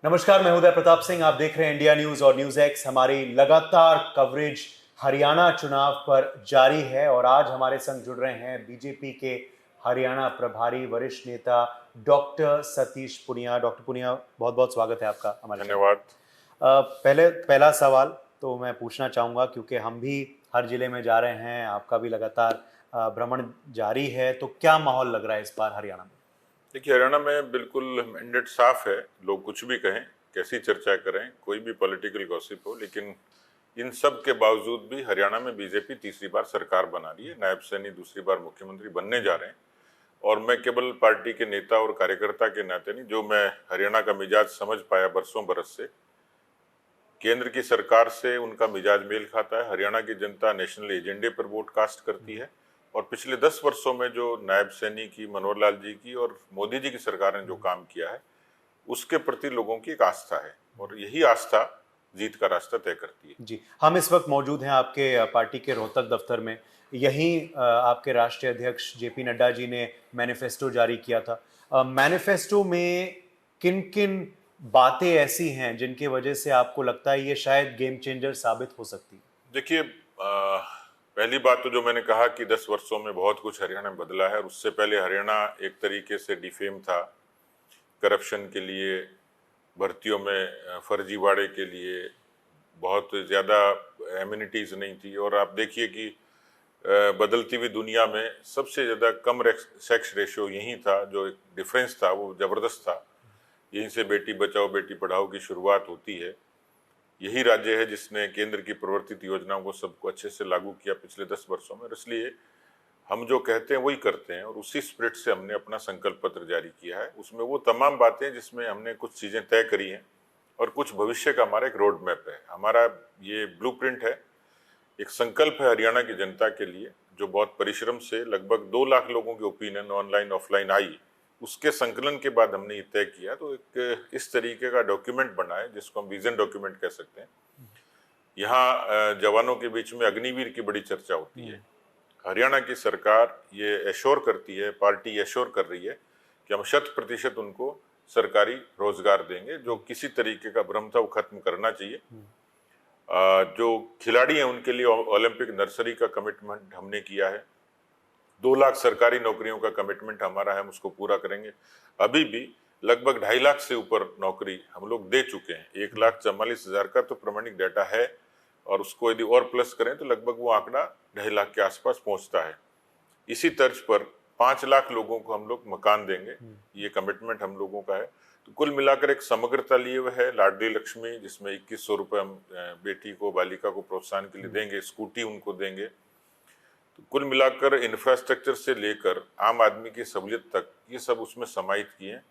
नमस्कार, मैं उदय प्रताप सिंह। आप देख रहे हैं इंडिया न्यूज और न्यूज एक्स। हमारी लगातार कवरेज हरियाणा चुनाव पर जारी है और आज हमारे संग जुड़ रहे हैं बीजेपी के हरियाणा प्रभारी वरिष्ठ नेता डॉक्टर सतीश पुनिया। डॉक्टर पुनिया, बहुत बहुत स्वागत है आपका हमारे चैनल। धन्यवाद। पहला सवाल तो मैं पूछना चाहूँगा, क्योंकि हम भी हर जिले में जा रहे हैं, आपका भी लगातार भ्रमण जारी है, तो क्या माहौल लग रहा है इस बार हरियाणा में? देखिए, हरियाणा में बिल्कुल मैंडेट साफ है। लोग कुछ भी कहें, कैसी चर्चा करें, कोई भी पॉलिटिकल गॉसिप हो, लेकिन इन सब के बावजूद भी हरियाणा में बीजेपी तीसरी बार सरकार बना रही है। नायब सैनी दूसरी बार मुख्यमंत्री बनने जा रहे हैं। और मैं केवल पार्टी के नेता और कार्यकर्ता के नाते नहीं, जो मैं हरियाणा का मिजाज समझ पाया बरसों बरस से, केंद्र की सरकार से उनका मिजाज मेल खाता है। हरियाणा की जनता नेशनल एजेंडे पर वोट कास्ट करती है और पिछले 10 वर्षों में जो नायब सैनी की, मनोहर लाल जी की और मोदी जी की सरकार ने जो काम किया है, उसके प्रति लोगों की एक आस्था है और यही आस्था जीत का रास्ता तय करती है। जी, हम इस वक्त मौजूद हैं आपके पार्टी के रोहतक दफ्तर में। यहीं आपके राष्ट्रीय अध्यक्ष जेपी नड्डा जी ने मैनिफेस्टो जारी किया था। मैनिफेस्टो में किन किन बातें ऐसी हैं जिनकी वजह से आपको लगता है ये शायद गेम चेंजर साबित हो सकती है? देखिए, पहली बात तो जो मैंने कहा कि 10 वर्षों में बहुत कुछ हरियाणा में बदला है और उससे पहले हरियाणा एक तरीके से डिफेम था, करप्शन के लिए, भर्तियों में फर्जीवाड़े के लिए, बहुत ज़्यादा एमिनिटीज़ नहीं थी। और आप देखिए कि बदलती हुई दुनिया में सबसे ज़्यादा कम सेक्स रेशियो यही था। जो एक डिफरेंस था वो ज़बरदस्त था। यहीं से बेटी बचाओ बेटी पढ़ाओ की शुरुआत होती है। यही राज्य है जिसने केंद्र की प्रवर्तित योजनाओं को सबको अच्छे से लागू किया पिछले 10 वर्षों में। और इसलिए हम जो कहते हैं वही करते हैं और उसी स्पिरिट से हमने अपना संकल्प पत्र जारी किया है। उसमें वो तमाम बातें जिसमें हमने कुछ चीज़ें तय करी हैं और कुछ भविष्य का हमारा एक रोड मैप है। हमारा ये ब्लूप्रिंट है, एक संकल्प है हरियाणा की जनता के लिए, जो बहुत परिश्रम से लगभग 2 लाख लोगों की ओपिनियन ऑनलाइन ऑफलाइन आई। उसके संकलन के बाद हमने ये तय किया। तो एक इस तरीके का डॉक्यूमेंट बना है जिसको हम विजन डॉक्यूमेंट कह सकते हैं। यहाँ जवानों के बीच में अग्निवीर की बड़ी चर्चा होती है। हरियाणा की सरकार ये एश्योर करती है, पार्टी एश्योर कर रही है कि हम 100% उनको सरकारी रोजगार देंगे। जो किसी तरीके का भ्रम था वो खत्म करना चाहिए। जो खिलाड़ी हैं उनके लिए ओलंपिक नर्सरी का कमिटमेंट हमने किया है। 2 लाख सरकारी नौकरियों का कमिटमेंट हमारा है, हम उसको पूरा करेंगे। अभी भी लगभग 2.5 लाख से ऊपर नौकरी हम लोग दे चुके हैं। 1,44,000 का तो प्रमाणिक डाटा है और उसको यदि और प्लस करें तो लगभग वो आंकड़ा 2.5 लाख के आसपास पहुंचता है। इसी तर्ज पर 5 लाख लोगों को हम लोग मकान देंगे, ये कमिटमेंट हम लोगों का है। तो कुल मिलाकर एक समग्रता लिए हुए है लाडली लक्ष्मी, जिसमें 2100 रुपये हम बेटी को, बालिका को प्रोत्साहन के लिए देंगे, स्कूटी उनको देंगे। तो कुल मिलाकर इंफ्रास्ट्रक्चर से लेकर आम आदमी की सहूलियत तक ये सब उसमें समाहित किए हैं।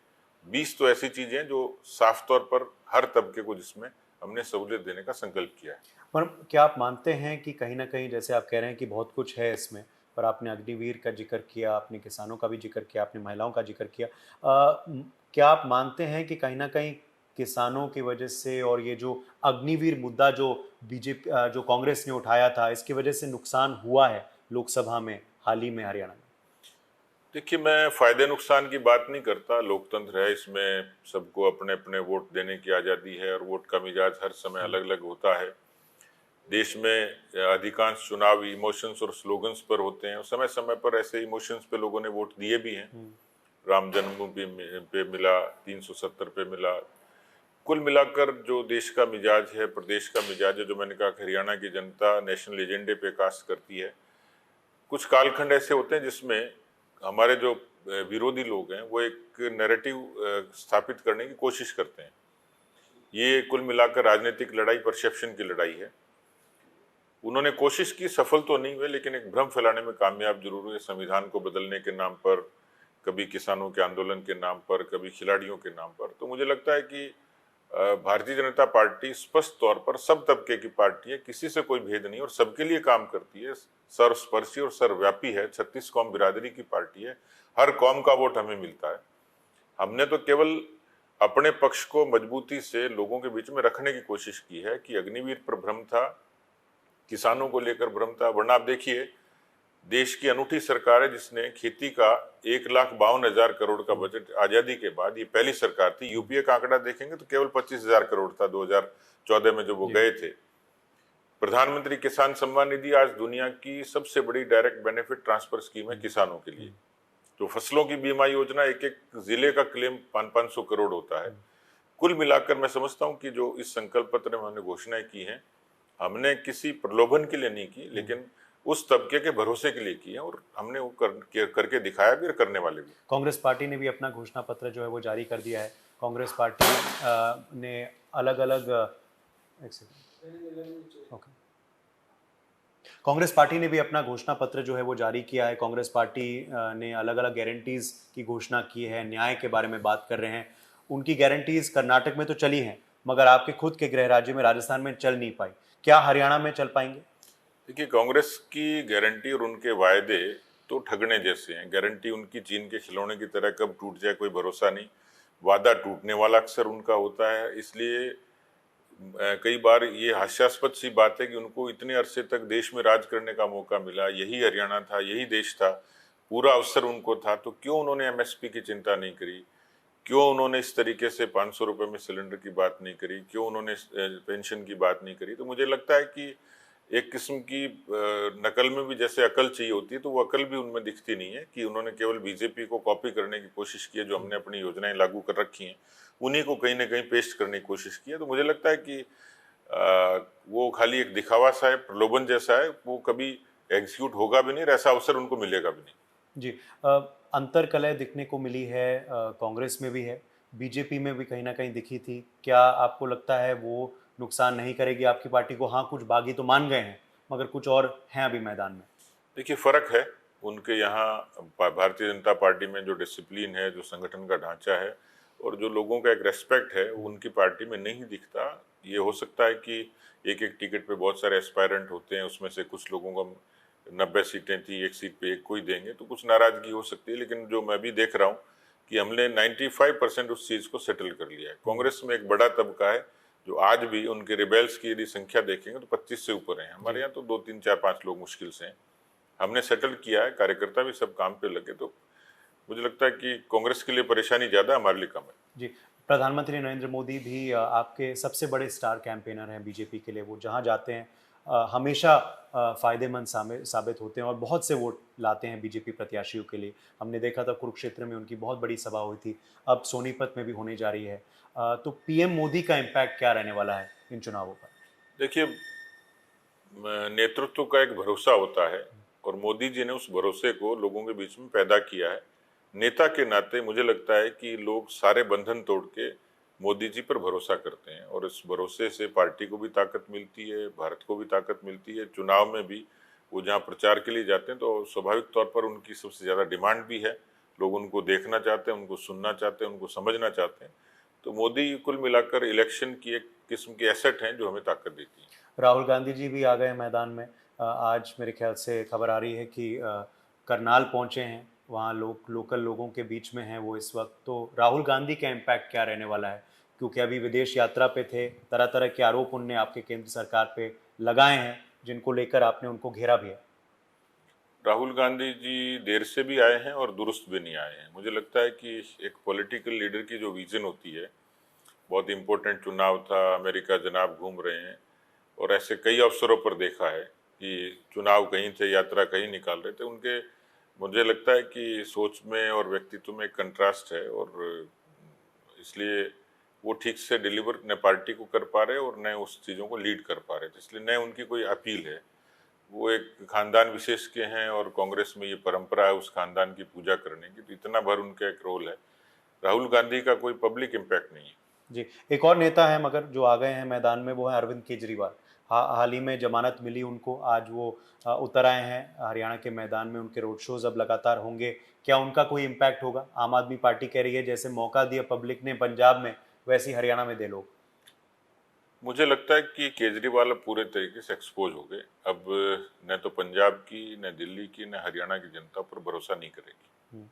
20 तो ऐसी चीजें हैं जो साफ तौर पर हर तबके को जिसमें हमने सहूलियत देने का संकल्प किया है। पर क्या आप मानते हैं कि कहीं ना कहीं, जैसे आप कह रहे हैं कि बहुत कुछ है इसमें, पर आपने अग्निवीर का जिक्र किया, आपने किसानों का भी जिक्र किया, आपने महिलाओं का जिक्र किया, क्या आप मानते हैं कि कहीं ना कहीं किसानों की वजह से और ये जो अग्निवीर मुद्दा जो बीजेपी जो कांग्रेस ने उठाया था, इसकी वजह से नुकसान हुआ है लोकसभा में हाल ही में हरियाणा में? देखिए, मैं फायदे नुकसान की बात नहीं करता। लोकतंत्र है, इसमें सबको अपने अपने वोट देने की आज़ादी है और वोट का मिजाज हर समय अलग अलग होता है। देश में अधिकांश चुनाव इमोशंस और स्लोगन्स पर होते हैं और समय समय पर ऐसे इमोशंस पे लोगों ने वोट दिए भी हैं। राम जन्मभूमि पे मिला, 370 पे मिला। कुल मिलाकर जो देश का मिजाज है, प्रदेश का मिजाज है, जो मैंने कहा कि हरियाणा की जनता नेशनल एजेंडे पे कास्ट करती है। कुछ कालखंड ऐसे होते हैं जिसमें हमारे जो विरोधी लोग हैं वो एक नैरेटिव स्थापित करने की कोशिश करते हैं। ये कुल मिलाकर राजनीतिक लड़ाई परसेप्शन की लड़ाई है। उन्होंने कोशिश की, सफल तो नहीं हुए, लेकिन एक भ्रम फैलाने में कामयाब जरूर हुए। संविधान को बदलने के नाम पर, कभी किसानों के आंदोलन के नाम पर, कभी खिलाड़ियों के नाम पर। तो मुझे लगता है कि भारतीय जनता पार्टी स्पष्ट तौर पर सब तबके की पार्टी है, किसी से कोई भेद नहीं और सबके लिए काम करती है। सर्वस्पर्शी और सर्वव्यापी है, 36 कौम बिरादरी की पार्टी है। हर कौम का वोट हमें मिलता है। हमने तो केवल अपने पक्ष को मजबूती से लोगों के बीच में रखने की कोशिश की है। कि अग्निवीर पर भ्रम था, किसानों को लेकर भ्रम था, वरना आप देखिए देश की अनूठी सरकार है जिसने खेती का 1,52,000 करोड़ का बजट आजादी के बाद, ये पहली सरकार थी। यूपीए का आंकड़ा देखेंगे तो केवल 25,000 करोड़ था 2014 में जो वो गए थे। प्रधानमंत्री किसान सम्मान निधि आज दुनिया की सबसे बड़ी डायरेक्ट बेनिफिट ट्रांसफर स्कीम है किसानों के लिए। तो फसलों की बीमा योजना, एक एक जिले का क्लेम 500-500 करोड़ होता है। कुल मिलाकर मैं समझता हूं कि जो इस संकल्प पत्र में हमने घोषणाएं की हैं, हमने किसी प्रलोभन के लिए नहीं की, लेकिन उस तबके के भरोसे के लिए की है, और हमने वो करके दिखाया भी और करने वाले भी। कांग्रेस पार्टी ने भी अपना घोषणा पत्र जो है वो जारी कर दिया है। कांग्रेस पार्टी ने अलग अलग ओके कांग्रेस पार्टी ने भी अपना घोषणा पत्र जो है वो जारी किया है। कांग्रेस पार्टी ने अलग अलग गारंटीज की घोषणा की है, न्याय के बारे में बात कर रहे हैं। उनकी गारंटीज कर्नाटक में तो चली हैं, मगर आपके खुद के गृह राज्य में राजस्थान में चल नहीं पाई। क्या हरियाणा में चल पाएंगे? देखिए, कांग्रेस की गारंटी और उनके वायदे तो ठगने जैसे हैं। गारंटी उनकी चीन के खिलौने की तरह कब टूट जाए कोई भरोसा नहीं। वादा टूटने वाला अक्सर उनका होता है। इसलिए कई बार ये हास्यास्पद सी बात है कि उनको इतने अरसे तक देश में राज करने का मौका मिला, यही हरियाणा था, यही देश था, पूरा अवसर उनको था, तो क्यों उन्होंने एमएसपी की चिंता नहीं करी? क्यों उन्होंने इस तरीके से 500 रुपए में सिलेंडर की बात नहीं करी? क्यों उन्होंने पेंशन की बात नहीं करी? तो मुझे लगता है कि एक किस्म की नकल में भी जैसे अकल चाहिए होती है, तो वो अकल भी उनमें दिखती नहीं है कि उन्होंने केवल बीजेपी को कॉपी करने की कोशिश की है। जो हमने अपनी योजनाएं लागू कर रखी हैं उन्हीं को कहीं ना कहीं पेस्ट करने की कोशिश की है। तो मुझे लगता है कि वो खाली एक दिखावा सा है, प्रलोभन जैसा है, वो कभी एग्जीक्यूट होगा भी नहीं और ऐसा अवसर उनको मिलेगा भी नहीं। जी, अंतर्कलह दिखने को मिली है, कांग्रेस में भी है, बीजेपी में भी कहीं ना कहीं दिखी थी। क्या आपको लगता है वो नुकसान नहीं करेगी आपकी पार्टी को? हाँ, कुछ बागी तो मान गए हैं, मगर कुछ और हैं अभी मैदान में। देखिए, फर्क है उनके यहाँ भारतीय जनता पार्टी में जो डिसिप्लिन है, जो संगठन का ढांचा है और जो लोगों का एक रेस्पेक्ट है, वो उनकी पार्टी में नहीं दिखता। ये हो सकता है कि एक एक टिकट पे बहुत सारे एस्पायरेंट होते हैं, उसमें से कुछ लोगों को 90 सीटें थी, एक सीट पे एक को ही देंगे, तो कुछ नाराजगी हो सकती है। लेकिन जो मैं भी देख रहा हूँ कि हमने 95% उस चीज़ को सेटल कर लिया है। कांग्रेस में एक बड़ा तबका है जो आज भी उनके रिबेल्स की यदि संख्या देखेंगे तो 25 से ऊपर है। हमारे यहाँ तो 2, 3, 4, 5 लोग मुश्किल से हैं। हमने सेटल किया है, कार्यकर्ता भी सब काम पे लगे। तो मुझे लगता है कि कांग्रेस के लिए परेशानी ज़्यादा, हमारे लिए कम है। जी, प्रधानमंत्री नरेंद्र मोदी भी आपके सबसे बड़े स्टार कैंपेनर हैं बीजेपी के लिए। वो जहाँ जाते हैं हमेशा फ़ायदेमंद साबित होते हैं और बहुत से वोट लाते हैं बीजेपी प्रत्याशियों के लिए। हमने देखा था कुरुक्षेत्र में उनकी बहुत बड़ी सभा हुई थी, अब सोनीपत में भी होने जा रही है। तो पीएम मोदी का इम्पैक्ट क्या रहने वाला है इन चुनावों पर? देखिए, नेतृत्व का एक भरोसा होता है और मोदी जी ने उस भरोसे को लोगों के बीच में पैदा किया है। नेता के नाते मुझे लगता है कि लोग सारे बंधन तोड़ के मोदी जी पर भरोसा करते हैं और इस भरोसे से पार्टी को भी ताकत मिलती है, भारत को भी ताकत मिलती है। चुनाव में भी वो जहाँ प्रचार के लिए जाते हैं तो स्वाभाविक तौर पर उनकी सबसे ज़्यादा डिमांड भी है। लोग उनको देखना चाहते हैं, उनको सुनना चाहते हैं, उनको समझना चाहते हैं। तो मोदी कुल मिलाकर इलेक्शन की एक किस्म की एसेट हैं जो हमें ताकत देती है। राहुल गांधी जी भी आ गए मैदान में। आज मेरे ख्याल से खबर आ रही है कि करनाल पहुंचे हैं, वहाँ लोकल लोगों के बीच में हैं वो इस वक्त। तो राहुल गांधी का इम्पैक्ट क्या रहने वाला है? क्योंकि अभी विदेश यात्रा पे थे, तरह तरह के आरोप उनने आपके केंद्र सरकार पे लगाए हैं, जिनको लेकर आपने उनको घेरा भी है। राहुल गांधी जी देर से भी आए हैं और दुरुस्त भी नहीं आए हैं। मुझे लगता है कि एक पॉलिटिकल लीडर की जो विजन होती है, बहुत इम्पोर्टेंट चुनाव था, अमेरिका जनाब घूम रहे हैं और ऐसे कई अवसरों पर देखा है कि चुनाव कहीं थे, यात्रा कहीं निकाल रहे थे। उनके मुझे लगता है कि सोच में और व्यक्तित्व में एक कंट्रास्ट है और इसलिए वो ठीक से डिलीवर न पार्टी को कर पा रहे और न उस चीज़ों को लीड कर पा रहे थे। इसलिए न उनकी कोई अपील है। वो एक खानदान विशेष के हैं और कांग्रेस में ये परंपरा है उस खानदान की पूजा करने की, तो इतना भर उनका एक रोल है। राहुल गांधी का कोई पब्लिक इम्पैक्ट नहीं है। जी, एक और नेता है मगर जो आ गए हैं मैदान में, वो है अरविंद केजरीवाल। हाल ही में जमानत मिली उनको, आज वो उतर आए हैं हरियाणा के मैदान में। उनके रोड शोज अब लगातार होंगे। क्या उनका कोई इम्पैक्ट होगा? आम आदमी पार्टी कह रही है जैसे मौका दिया पब्लिक ने पंजाब में, वैसे ही हरियाणा में दे लोग। मुझे लगता है कि केजरीवाल अब पूरे तरीके से एक्सपोज हो गए। अब न तो पंजाब की, न दिल्ली की, न हरियाणा की जनता पर भरोसा नहीं करेगी।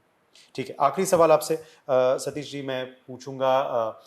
ठीक है, आखिरी सवाल आपसे सतीश जी मैं पूछूंगा।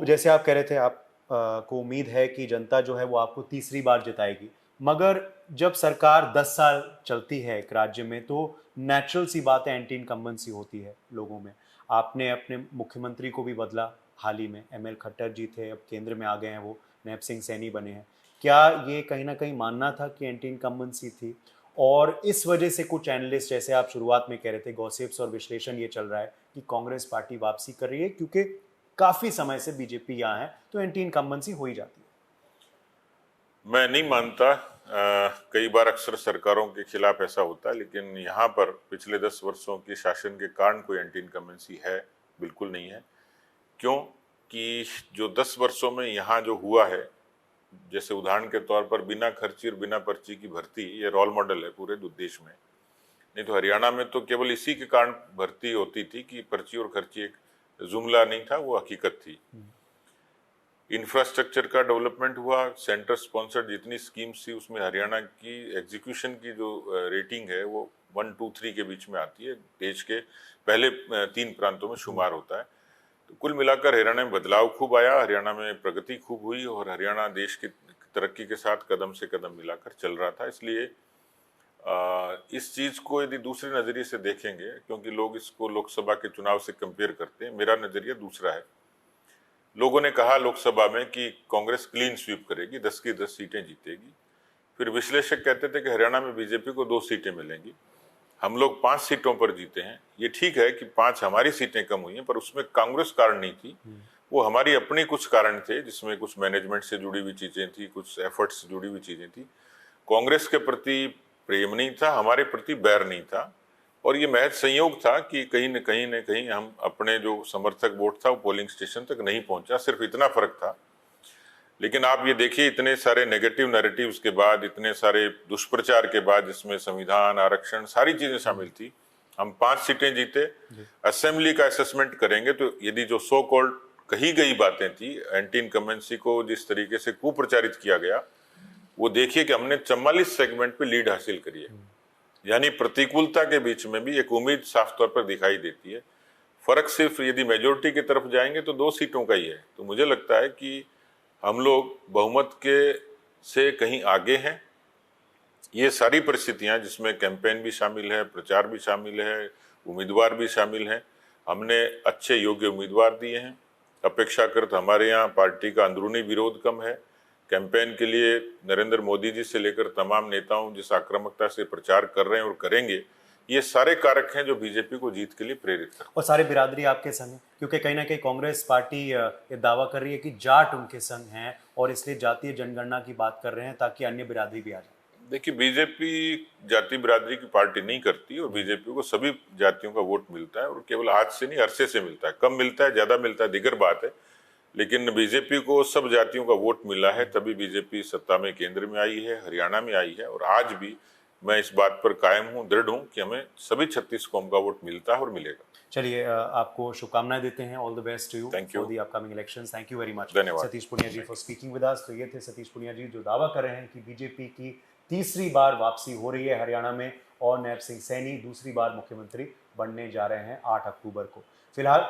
जैसे आप कह रहे थे, आप को उम्मीद है कि जनता जो है वो आपको तीसरी बार जिताएगी। मगर जब सरकार 10 साल चलती है एक राज्य में तो नेचुरल सी बात है, एंटी इनकम्बेंसी होती है लोगों में। आपने अपने मुख्यमंत्री को भी बदला हाल ही में, एमएल खट्टर जी थे, अब केंद्र में आ गए हैं वो, नैब सिंह सैनी बने हैं। क्या ये कहीं न कहीं मानना था कि एंटी इनकम्बेंसी थी? और इस वजह से कुछ एनालिस्ट, जैसे आप शुरुआत में कह रहे थे, गॉसिप्स और विश्लेषण ये चल रहा है कि कांग्रेस पार्टी वापसी कर रही है क्योंकि काफ़ी समय से बीजेपी यहाँ है, तो एंटी इनकम्बेंसी हो ही जाती है। मैं नहीं मानता। कई बार अक्सर सरकारों के खिलाफ ऐसा होता है, लेकिन यहाँ पर पिछले 10 वर्षों की शासन के कारण कोई एंटी इनकम्बेंसी है, बिल्कुल नहीं है। क्यों? कि जो 10 वर्षों में यहाँ जो हुआ है, जैसे उदाहरण के तौर पर बिना खर्ची और बिना पर्ची की भर्ती, ये रोल मॉडल है पूरे देश में। नहीं तो हरियाणा में तो केवल इसी के कारण भर्ती होती थी कि पर्ची और खर्ची एक जुमला नहीं था, वो हकीकत थी। इंफ्रास्ट्रक्चर का डेवलपमेंट हुआ, सेंटर स्पॉन्सर्ड जितनी स्कीम्स थी उसमें हरियाणा की एग्जीक्यूशन की जो रेटिंग है वो 1, 2, 3 के बीच में आती है, देश के पहले 3 प्रांतों में शुमार होता है। तो कुल मिलाकर हरियाणा में बदलाव खूब आया, हरियाणा में प्रगति खूब हुई और हरियाणा देश की तरक्की के साथ कदम से कदम मिलाकर चल रहा था। इसलिए इस चीज़ को यदि दूसरे नज़रिए से देखेंगे, क्योंकि लोग इसको लोकसभा के चुनाव से कंपेयर करते हैं, मेरा नज़रिया दूसरा है। लोगों ने कहा लोकसभा में कि कांग्रेस क्लीन स्वीप करेगी, 10 की 10 सीटें जीतेगी। फिर विश्लेषक कहते थे कि हरियाणा में बीजेपी को 2 सीटें मिलेंगी। हम लोग 5 सीटों पर जीते हैं। ये ठीक है कि 5 हमारी सीटें कम हुई हैं, पर उसमें कांग्रेस कारण नहीं थी, वो हमारी अपनी कुछ कारण थे, जिसमें कुछ मैनेजमेंट से जुड़ी हुई चीजें थी, कुछ एफर्ट्स से जुड़ी हुई चीजें थी। कांग्रेस के प्रति प्रेम नहीं था, हमारे प्रति बैर नहीं था। और ये महज संयोग था कि कहीं न कहीं हम अपने जो समर्थक वोट था वो पोलिंग स्टेशन तक नहीं पहुंचा, सिर्फ इतना फर्क था। लेकिन आप ये देखिए, इतने सारे नेगेटिव नैरेटिव्स के बाद, इतने सारे दुष्प्रचार के बाद, जिसमें संविधान, आरक्षण, सारी चीजें शामिल थी, हम 5 सीटें जीते। असेंबली का असेसमेंट करेंगे तो यदि जो सो कॉल्ड कही गई बातें थी, एंटी इनकम्बेंसी को जिस तरीके से कुप्रचारित किया गया, वो देखिए कि हमने 44 सेगमेंट पे लीड हासिल करी है। यानी प्रतिकूलता के बीच में भी एक उम्मीद साफ तौर पर दिखाई देती है। फर्क सिर्फ यदि मेजोरिटी की तरफ जाएंगे तो 2 सीटों का ही है। तो मुझे लगता है कि हम लोग बहुमत के से कहीं आगे हैं। ये सारी परिस्थितियां, जिसमें कैंपेन भी शामिल है, प्रचार भी शामिल है, उम्मीदवार भी शामिल हैं, हमने अच्छे योग्य उम्मीदवार दिए हैं। अपेक्षाकृत हमारे यहाँ पार्टी का अंदरूनी विरोध कम है। कैंपेन के लिए नरेंद्र मोदी जी से लेकर तमाम नेताओं जिस आक्रामकता से प्रचार कर रहे हैं और करेंगे, ये सारे कारक हैं जो बीजेपी को जीत के लिए प्रेरित करते हैं। और सारे बिरादरी आपके संग है, क्योंकि कहीं ना कहीं कांग्रेस पार्टी ये दावा कर रही है कि जाट उनके संग हैं और इसलिए जातीय जनगणना की बात कर रहे हैं ताकि अन्य बिरादरी भी आ जाए। देखिए, बीजेपी जाति बिरादरी की पार्टी नहीं करती और बीजेपी को सभी जातियों का वोट मिलता है, और केवल आज से नहीं, अरसे से मिलता है। कम मिलता है, ज्यादा मिलता है, दिगर बात है, लेकिन बीजेपी को सब जातियों का वोट मिला है, तभी बीजेपी सत्ता में केंद्र में आई है, हरियाणा में आई है। और आज भी मैं इस बात पर कायम हूँ, दृढ़ हूँ कि हमें सभी 36 कौम का वोट मिलता है और मिलेगा। चलिए, आपको शुभकामनाएं देते हैं। All the best to you Thank you. For the upcoming elections. Thank you very much धन्यवाद। Satish Poonia ji for speaking with us. तो ये थे सतीश पुनिया जी, जो दावा कर रहे हैं कि बीजेपी की तीसरी बार वापसी हो रही है हरियाणा में और नैब सिंह सैनी दूसरी बार मुख्यमंत्री बनने जा रहे हैं 8 अक्टूबर को। फिलहाल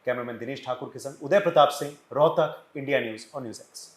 कैमरामैन दिनेश ठाकुर के संग उदय प्रताप सिंह, रोहतक, इंडिया न्यूज और न्यूज़ एक्स।